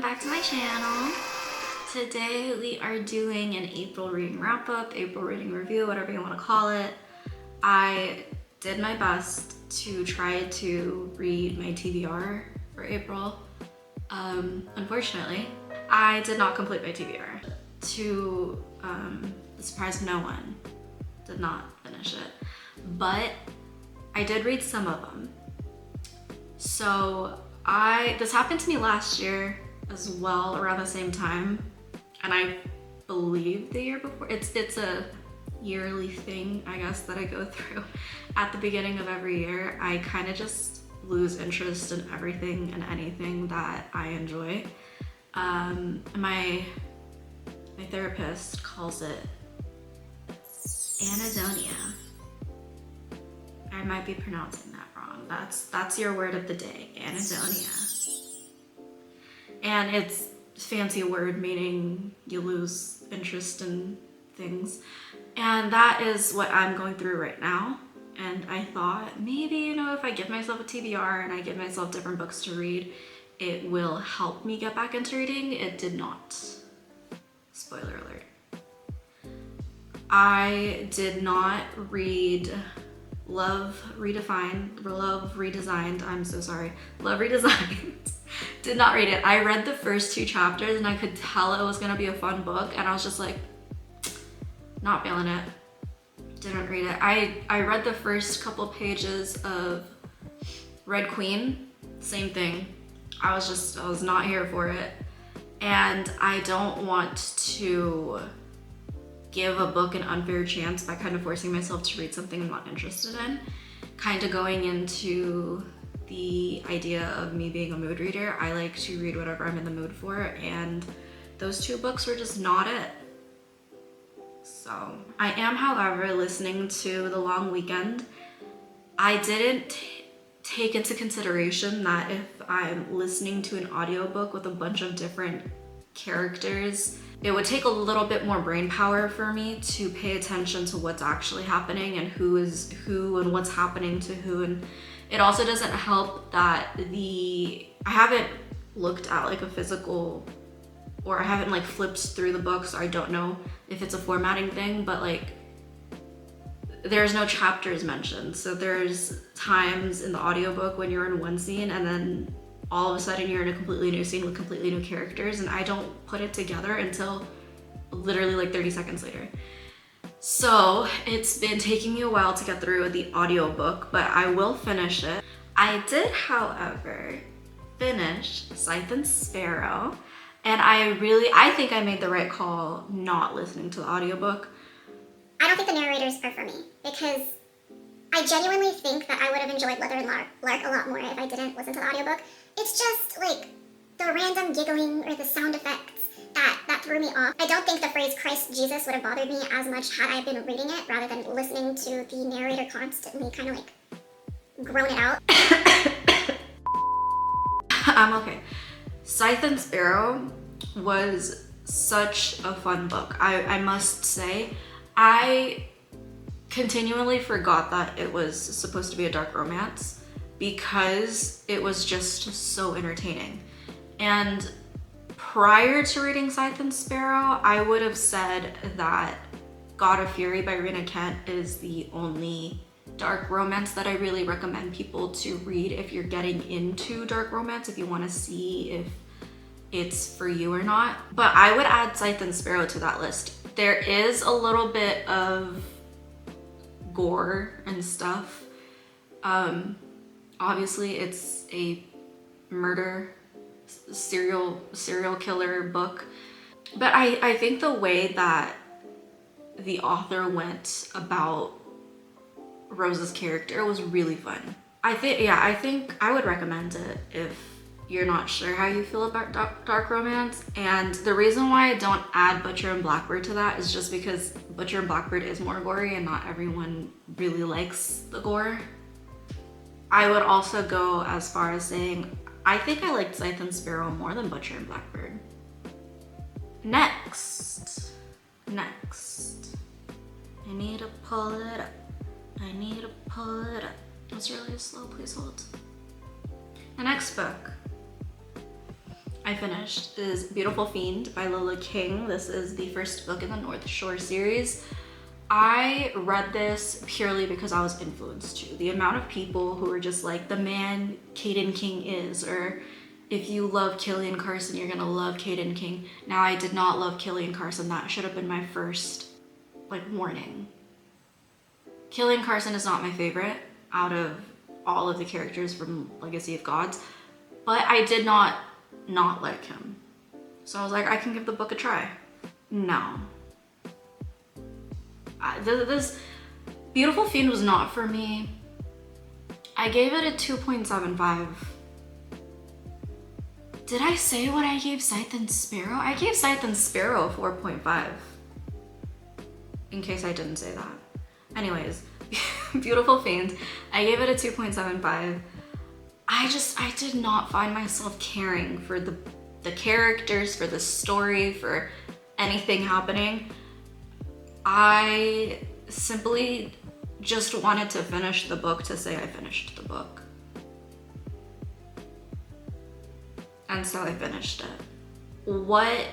back to my channel. Today we are doing an April reading wrap-up, April reading review, whatever you want to call it. I did my best to try to read my TBR for April. Unfortunately, I did not complete my TBR. To the surprise of no one, did not finish it. But I did read some of them. So this happened to me last year as well, around the same time, and I believe the year before. It's a yearly thing, I guess, that I go through at the beginning of every year. I kind of just lose interest in everything and anything that I enjoy. My therapist calls it anhedonia. I might be pronouncing that wrong. That's your word of the day, anhedonia. And it's a fancy word meaning you lose interest in things. And that is what I'm going through right now. And I thought maybe, if I give myself a TBR and I give myself different books to read, it will help me get back into reading. It did not. Spoiler alert. I did not read Love Redesigned. I'm so sorry. Love Redesigned. Did not read it. I read the first 2 chapters and I could tell it was gonna be a fun book, and I was just like, not feeling it. Didn't read it. I read the first couple pages of Red Queen. Same thing. I was not here for it. And I don't want to give a book an unfair chance by kind of forcing myself to read something I'm not interested in. Kind of going into the idea of me being a mood reader. I like to read whatever I'm in the mood for, and those 2 books were just not it. So I am, however, listening to The Long Weekend. I didn't take into consideration that if I'm listening to an audiobook with a bunch of different characters, it would take a little bit more brain power for me to pay attention to what's actually happening and who is who and what's happening to who. And it also doesn't help that I haven't looked at like a physical, or I haven't like flipped through the book, so I don't know if it's a formatting thing, but like there's no chapters mentioned. So there's times in the audiobook when you're in one scene and then all of a sudden you're in a completely new scene with completely new characters, and I don't put it together until literally like 30 seconds later. So it's been taking me a while to get through the audiobook, but I will finish it. I did, however, finish Scythe and Sparrow, and I think I made the right call not listening to the audiobook. I don't think the narrators are for me, because I genuinely think that I would have enjoyed Leather and Lark a lot more if I didn't listen to the audiobook. It's just like the random giggling or the sound effects that threw me off. I don't think the phrase Christ Jesus would have bothered me as much had I been reading it rather than listening to the narrator constantly kind of like groan it out. I'm okay. Scythe and Sparrow was such a fun book. I must say, I continually forgot that it was supposed to be a dark romance because it was just so entertaining. And prior to reading Scythe and Sparrow, I would have said that God of Fury by Rena Kent is the only dark romance that I really recommend people to read if you're getting into dark romance, if you want to see if it's for you or not. But I would add Scythe and Sparrow to that list. There is a little bit of gore and stuff. Obviously it's a murder serial killer book, but I think the way that the author went about Rose's character was really fun. I think I would recommend it if you're not sure how you feel about dark romance. And the reason why I don't add Butcher and Blackbird to that is just because Butcher and Blackbird is more gory and not everyone really likes the gore. I would also go as far as saying I think I liked Scythe and Sparrow more than Butcher and Blackbird. Next. I need to pull it up. It's really slow, please hold. The next book I finished is Beautiful Fiend by Lola King. This is the first book in the North Shore series. I read this purely because I was influenced to. The amount of people who were just like, the man Caden King is, or if you love Killian Carson, you're gonna love Caden King. Now, I did not love Killian Carson. That should have been my first, like, warning. Killian Carson is not my favorite out of all of the characters from Legacy of Gods, but I did not like him. So I was like, I can give the book a try. No. This Beautiful Fiend was not for me. I gave it a 2.75. Did I say what I gave Scythe and Sparrow? I gave Scythe and Sparrow 4.5. In case I didn't say that. Anyways, Beautiful Fiend, I gave it a 2.75. I did not find myself caring for the characters, for the story, for anything happening. I simply just wanted to finish the book to say I finished the book. And so I finished it. What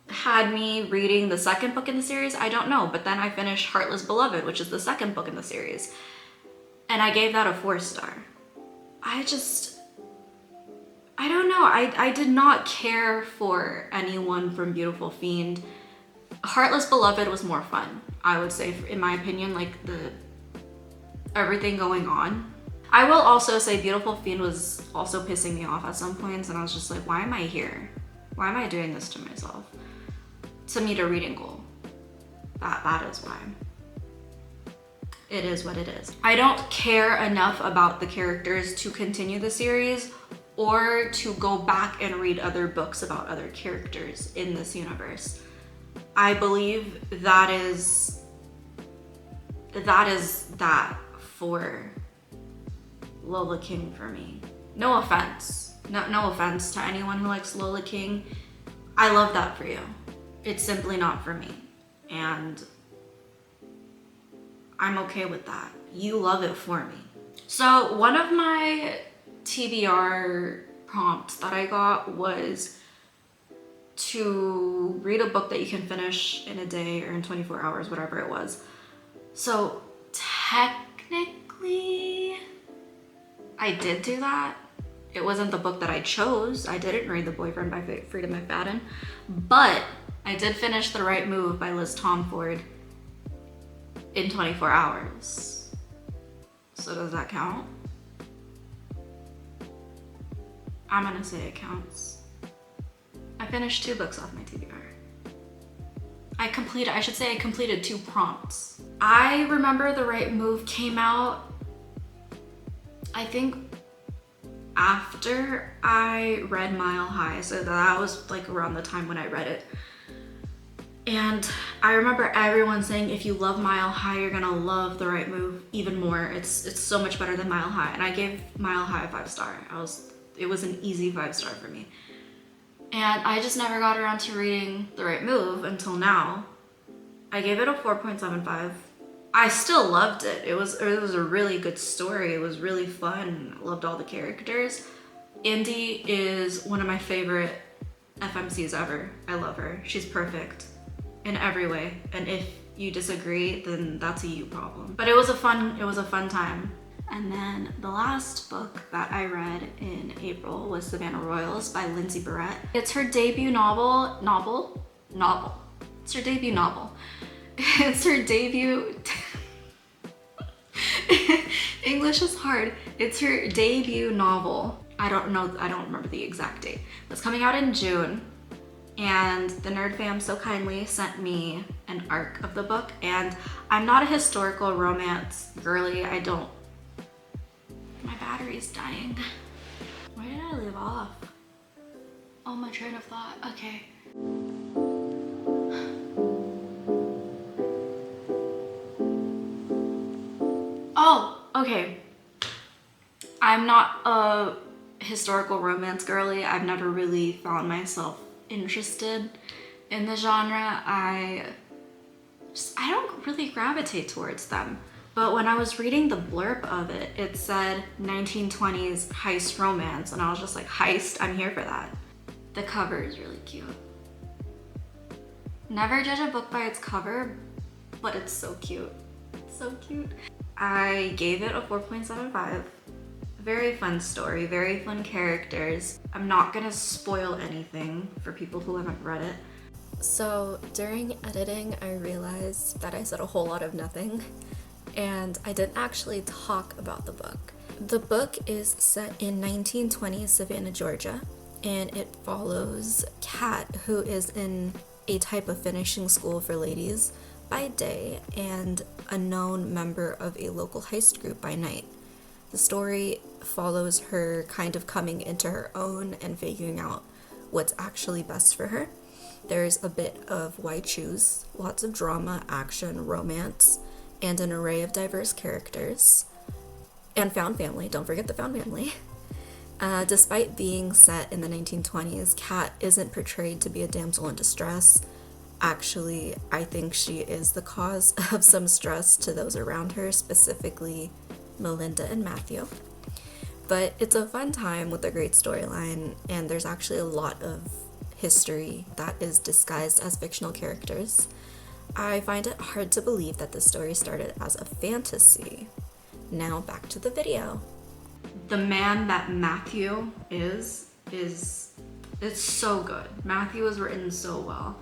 had me reading the second book in the series? I don't know, but then I finished Heartless Beloved, which is the second book in the series. And I gave that a 4-star. I don't know, I did not care for anyone from Beautiful Fiend. Heartless Beloved was more fun, I would say, in my opinion, like everything going on. I will also say Beautiful Fiend was also pissing me off at some points, and I was just like, why am I here? Why am I doing this to myself? To meet a reading goal. That is why. It is what it is. I don't care enough about the characters to continue the series or to go back and read other books about other characters in this universe. I believe that is that for Lola King for me. No offense. No offense to anyone who likes Lola King. I love that for you. It's simply not for me. And I'm okay with that. You love it for me. So one of my TBR prompts that I got was to read a book that you can finish in a day or in 24 hours, whatever it was. So technically, I did do that. It wasn't the book that I chose. I didn't read The Boyfriend by Frida McFadden, but I did finish The Right Move by Liz Tomford in 24 hours. So does that count? I'm gonna say it counts. I finished 2 books off my TBR. I completed 2 prompts. I remember The Right Move came out, I think, after I read Mile High, so that was like around the time when I read it. And I remember everyone saying, if you love Mile High, you're gonna love The Right Move even more. It's so much better than Mile High. And I gave Mile High a 5-star. It was an easy 5-star for me. And I just never got around to reading The Right Move until now. I gave it a 4.75. I still loved it. It was a really good story. It was really fun. I loved all the characters. Indy is one of my favorite FMCs ever. I love her. She's perfect in every way. And if you disagree, then that's a you problem. But it was a fun time. And then the last book that I read in April was Savannah Royals by Lindsay Barrett. It's her debut novel. It's her debut novel. It's her debut, English is hard. It's her debut novel. I don't remember the exact date. It's coming out in June. And the Nerd Fam so kindly sent me an arc of the book. And I'm not a historical romance girly. My battery's dying. Where did I leave off? Oh, my train of thought. Okay. Oh, okay. I'm not a historical romance girly. I've never really found myself interested in the genre. I don't really gravitate towards them. But when I was reading the blurb of it, it said 1920s heist romance, and I was just like, heist, I'm here for that. The cover is really cute. Never judge a book by its cover, but it's so cute. So cute. I gave it a 4.75. Very fun story, very fun characters. I'm not gonna spoil anything for people who haven't read it. So during editing, I realized that I said a whole lot of nothing, and I didn't actually talk about the book. The book is set in 1920s Savannah, Georgia, and it follows Kat, who is in a type of finishing school for ladies by day and a known member of a local heist group by night. The story follows her kind of coming into her own and figuring out what's actually best for her. There's a bit of white shoes, lots of drama, action, romance, and an array of diverse characters. And found family, don't forget the found family. Despite being set in the 1920s, Kat isn't portrayed to be a damsel in distress. Actually, I think she is the cause of some stress to those around her, specifically Melinda and Matthew. But it's a fun time with a great storyline, and there's actually a lot of history that is disguised as fictional characters. I find it hard to believe that the story started as a fantasy. Now back to the video. The man that Matthew is it's so good. Matthew is written so well.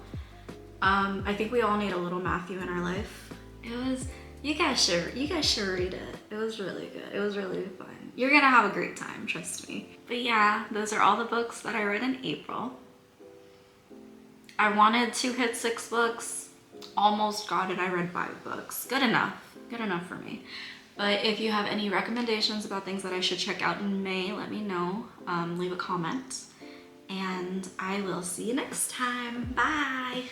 I think we all need a little Matthew in our life. You guys should read it. It was really good. It was really fun. You're gonna have a great time, trust me. But yeah, those are all the books that I read in April. I wanted to hit 6 books, almost got it. I read 5 books. Good enough for me. But if you have any recommendations about things that I should check out in May, let me know. Leave a comment, and I will see you next time. Bye.